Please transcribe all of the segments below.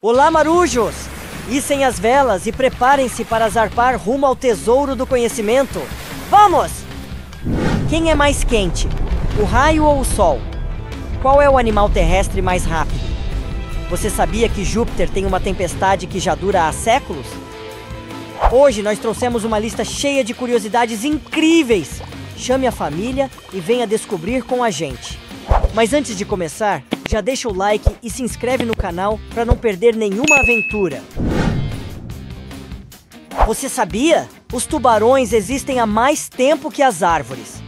Olá, marujos! Issem as velas e preparem-se para zarpar rumo ao tesouro do conhecimento. Vamos! Quem é mais quente, o raio ou o sol? Qual é o animal terrestre mais rápido? Você sabia que Júpiter tem uma tempestade que já dura há séculos? Hoje nós trouxemos uma lista cheia de curiosidades incríveis. Chame a família e venha descobrir com a gente. Mas antes de começar, já deixa o like e se inscreve no canal para não perder nenhuma aventura. Você sabia? Os tubarões existem há mais tempo que as árvores.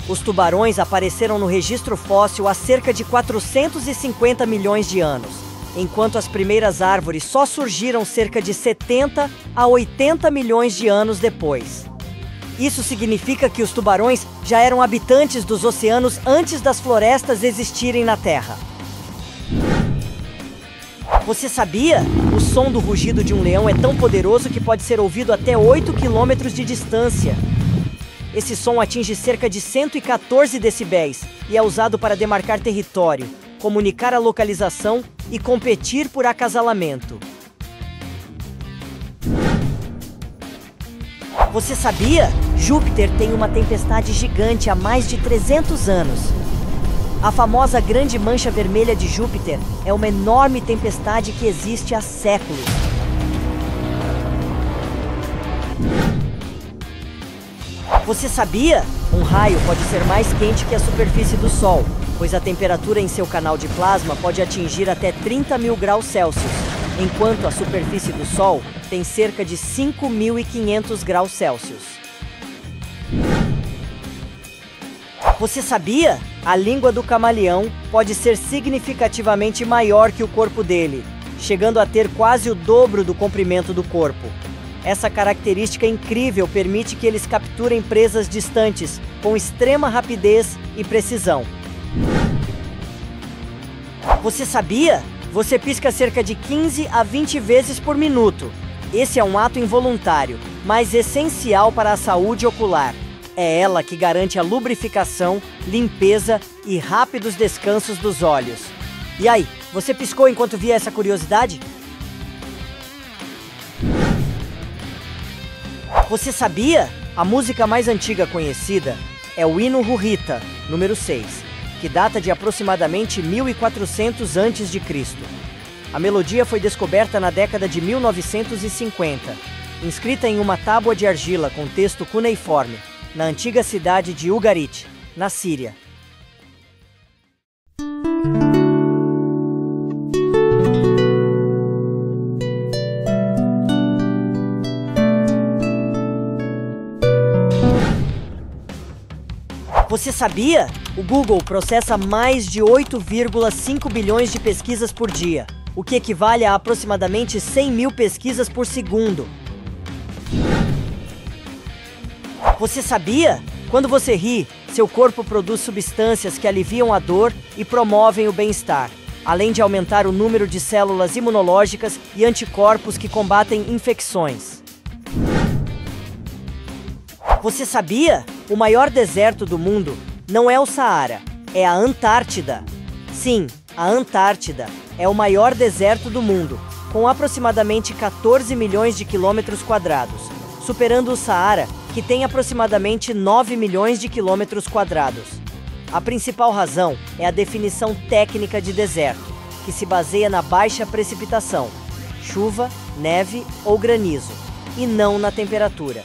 Os tubarões apareceram no registro fóssil há cerca de 450 milhões de anos, enquanto as primeiras árvores só surgiram cerca de 70 a 80 milhões de anos depois. Isso significa que os tubarões já eram habitantes dos oceanos antes das florestas existirem na Terra. Você sabia? O som do rugido de um leão é tão poderoso que pode ser ouvido até 8 quilômetros de distância. Esse som atinge cerca de 114 decibéis e é usado para demarcar território, comunicar a localização e competir por acasalamento. Você sabia? Júpiter tem uma tempestade gigante há mais de 300 anos. A famosa Grande Mancha Vermelha de Júpiter é uma enorme tempestade que existe há séculos. Você sabia? Um raio pode ser mais quente que a superfície do Sol, pois a temperatura em seu canal de plasma pode atingir até 30 mil graus Celsius, enquanto a superfície do Sol tem cerca de 5.500 graus Celsius. Você sabia? A língua do camaleão pode ser significativamente maior que o corpo dele, chegando a ter quase o dobro do comprimento do corpo. Essa característica incrível permite que eles capturem presas distantes com extrema rapidez e precisão. Você sabia? Você pisca cerca de 15 a 20 vezes por minuto. Esse é um ato involuntário, mas essencial para a saúde ocular. É ela que garante a lubrificação, limpeza e rápidos descansos dos olhos. E aí, você piscou enquanto via essa curiosidade? Você sabia? A música mais antiga conhecida é o Hino Hurrita, número 6, que data de aproximadamente 1400 a.C. A melodia foi descoberta na década de 1950, inscrita em uma tábua de argila com texto cuneiforme, na antiga cidade de Ugarit, na Síria. Você sabia? O Google processa mais de 8,5 bilhões de pesquisas por dia, o que equivale a aproximadamente 100 mil pesquisas por segundo. Você sabia? Quando você ri, seu corpo produz substâncias que aliviam a dor e promovem o bem-estar, além de aumentar o número de células imunológicas e anticorpos que combatem infecções. Você sabia? O maior deserto do mundo não é o Saara, é a Antártida. Sim, a Antártida é o maior deserto do mundo, com aproximadamente 14 milhões de quilômetros quadrados, superando o Saara, que tem aproximadamente 9 milhões de quilômetros quadrados. A principal razão é a definição técnica de deserto, que se baseia na baixa precipitação, chuva, neve ou granizo, e não na temperatura.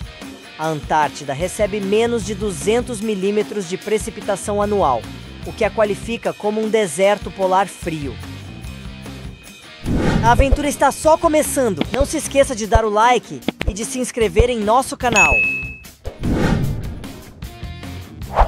A Antártida recebe menos de 200 milímetros de precipitação anual, o que a qualifica como um deserto polar frio. A aventura está só começando. Não se esqueça de dar o like e de se inscrever em nosso canal.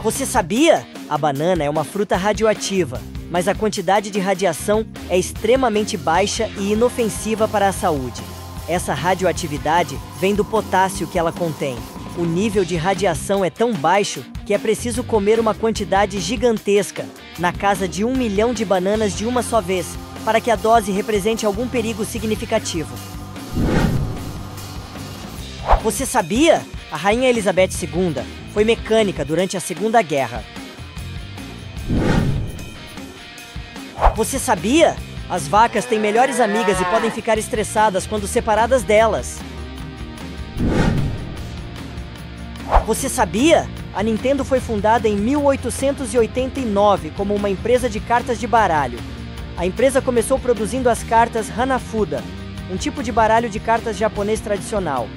Você sabia? A banana é uma fruta radioativa, mas a quantidade de radiação é extremamente baixa e inofensiva para a saúde. Essa radioatividade vem do potássio que ela contém. O nível de radiação é tão baixo que é preciso comer uma quantidade gigantesca, na casa de 1 milhão de bananas de uma só vez, para que a dose represente algum perigo significativo. Você sabia? A Rainha Elizabeth II foi mecânica durante a Segunda Guerra. Você sabia? As vacas têm melhores amigas e podem ficar estressadas quando separadas delas. Você sabia? A Nintendo foi fundada em 1889 como uma empresa de cartas de baralho. A empresa começou produzindo as cartas Hanafuda, um tipo de baralho de cartas japonês tradicional.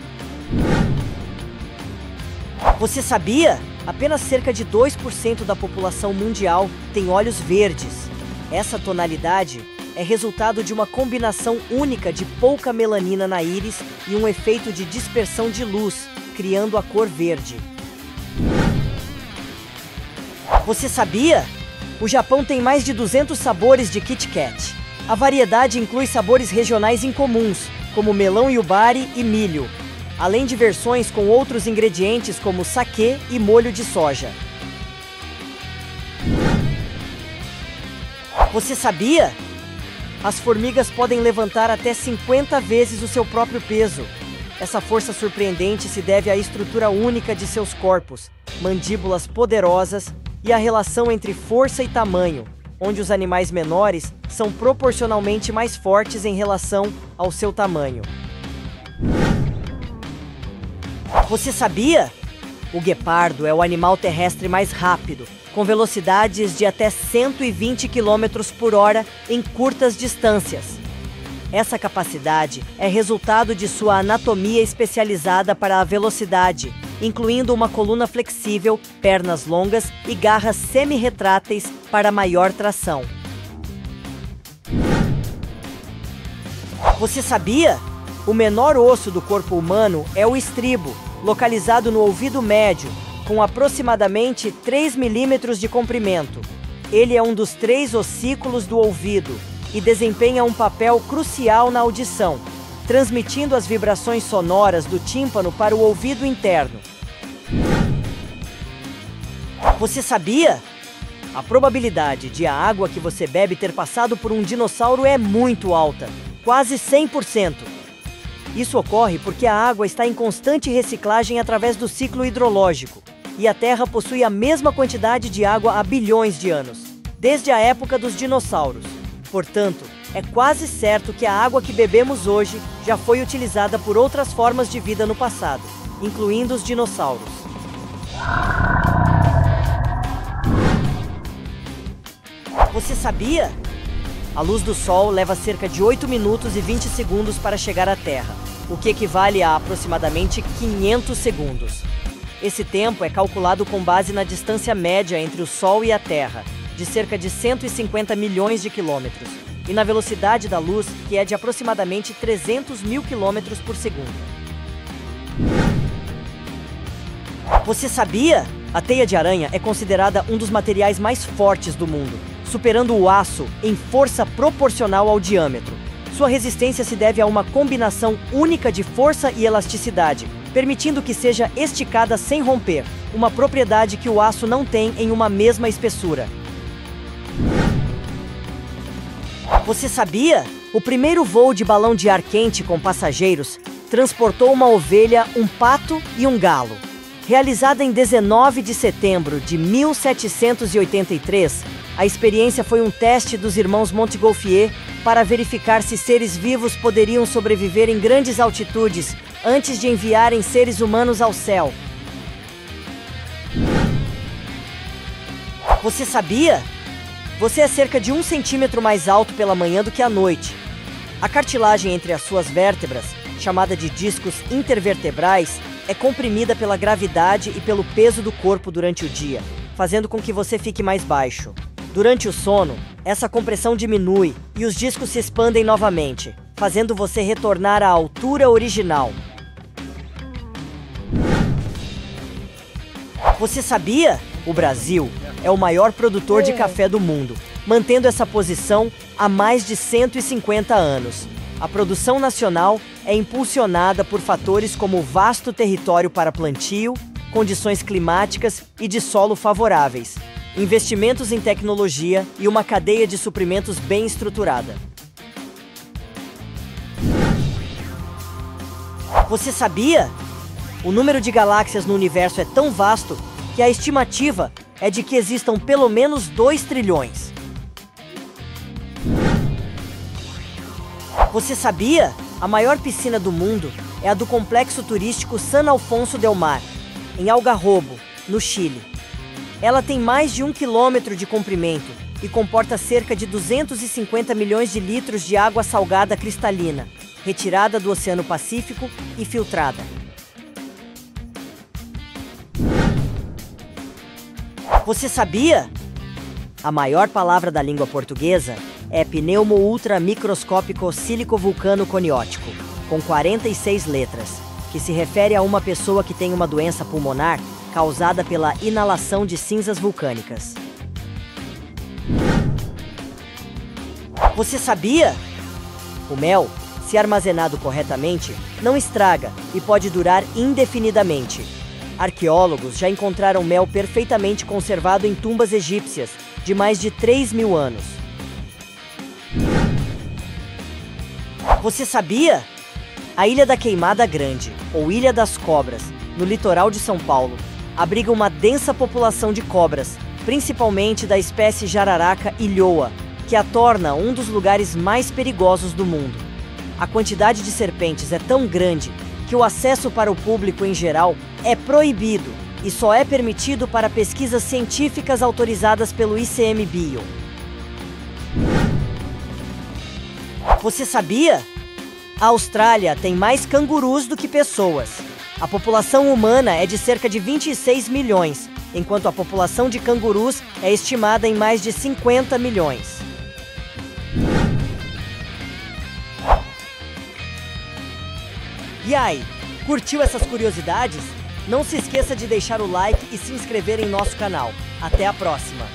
Você sabia? Apenas cerca de 2% da população mundial tem olhos verdes. Essa tonalidade é resultado de uma combinação única de pouca melanina na íris e um efeito de dispersão de luz, criando a cor verde. Você sabia? O Japão tem mais de 200 sabores de Kit Kat. A variedade inclui sabores regionais incomuns, como melão yubari e milho, além de versões com outros ingredientes como saquê e molho de soja. Você sabia? As formigas podem levantar até 50 vezes o seu próprio peso. Essa força surpreendente se deve à estrutura única de seus corpos, mandíbulas poderosas e a relação entre força e tamanho, onde os animais menores são proporcionalmente mais fortes em relação ao seu tamanho. Você sabia? O guepardo é o animal terrestre mais rápido, com velocidades de até 120 km por hora em curtas distâncias. Essa capacidade é resultado de sua anatomia especializada para a velocidade, incluindo uma coluna flexível, pernas longas e garras semi-retráteis para maior tração. Você sabia? O menor osso do corpo humano é o estribo, localizado no ouvido médio, com aproximadamente 3 milímetros de comprimento. Ele é um dos 3 ossículos do ouvido e desempenha um papel crucial na audição, transmitindo as vibrações sonoras do tímpano para o ouvido interno. Você sabia? A probabilidade de a água que você bebe ter passado por um dinossauro é muito alta, quase 100%. Isso ocorre porque a água está em constante reciclagem através do ciclo hidrológico, e a Terra possui a mesma quantidade de água há bilhões de anos, desde a época dos dinossauros. Portanto, é quase certo que a água que bebemos hoje já foi utilizada por outras formas de vida no passado, incluindo os dinossauros. Você sabia? A luz do Sol leva cerca de 8 minutos e 20 segundos para chegar à Terra, o que equivale a aproximadamente 500 segundos. Esse tempo é calculado com base na distância média entre o Sol e a Terra, de cerca de 150 milhões de quilômetros, e na velocidade da luz, que é de aproximadamente 300 mil quilômetros por segundo. Você sabia? A teia de aranha é considerada um dos materiais mais fortes do mundo, superando o aço em força proporcional ao diâmetro. Sua resistência se deve a uma combinação única de força e elasticidade, permitindo que seja esticada sem romper, uma propriedade que o aço não tem em uma mesma espessura. Você sabia? O primeiro voo de balão de ar quente com passageiros transportou uma ovelha, um pato e um galo. Realizada em 19 de setembro de 1783, a experiência foi um teste dos irmãos Montgolfier para verificar se seres vivos poderiam sobreviver em grandes altitudes antes de enviarem seres humanos ao céu. Você sabia? Você é cerca de 1 centímetro mais alto pela manhã do que à noite. A cartilagem entre as suas vértebras, chamada de discos intervertebrais, é comprimida pela gravidade e pelo peso do corpo durante o dia, fazendo com que você fique mais baixo. Durante o sono, essa compressão diminui e os discos se expandem novamente, fazendo você retornar à altura original. Você sabia? O Brasil é o maior produtor de café do mundo, mantendo essa posição há mais de 150 anos. A produção nacional é impulsionada por fatores como o vasto território para plantio, condições climáticas e de solo favoráveis, investimentos em tecnologia e uma cadeia de suprimentos bem estruturada. Você sabia? O número de galáxias no universo é tão vasto que a estimativa é de que existam pelo menos 2 trilhões. Você sabia? A maior piscina do mundo é a do complexo turístico San Alfonso del Mar, em Algarrobo, no Chile. Ela tem mais de 1 quilômetro de comprimento e comporta cerca de 250 milhões de litros de água salgada cristalina, retirada do Oceano Pacífico e filtrada. Você sabia? A maior palavra da língua portuguesa é pneumo-ultra-microscópico sílico-vulcano coniótico, com 46 letras, que se refere a uma pessoa que tem uma doença pulmonar causada pela inalação de cinzas vulcânicas. Você sabia? O mel, se armazenado corretamente, não estraga e pode durar indefinidamente. Arqueólogos já encontraram mel perfeitamente conservado em tumbas egípcias de mais de 3.000 anos. Você sabia? A Ilha da Queimada Grande, ou Ilha das Cobras, no litoral de São Paulo, abriga uma densa população de cobras, principalmente da espécie jararaca ilhoa, que a torna um dos lugares mais perigosos do mundo. A quantidade de serpentes é tão grande que o acesso para o público em geral é proibido e só é permitido para pesquisas científicas autorizadas pelo ICMBio. Você sabia? A Austrália tem mais cangurus do que pessoas. A população humana é de cerca de 26 milhões, enquanto a população de cangurus é estimada em mais de 50 milhões. E aí, curtiu essas curiosidades? Não se esqueça de deixar o like e se inscrever em nosso canal. Até a próxima!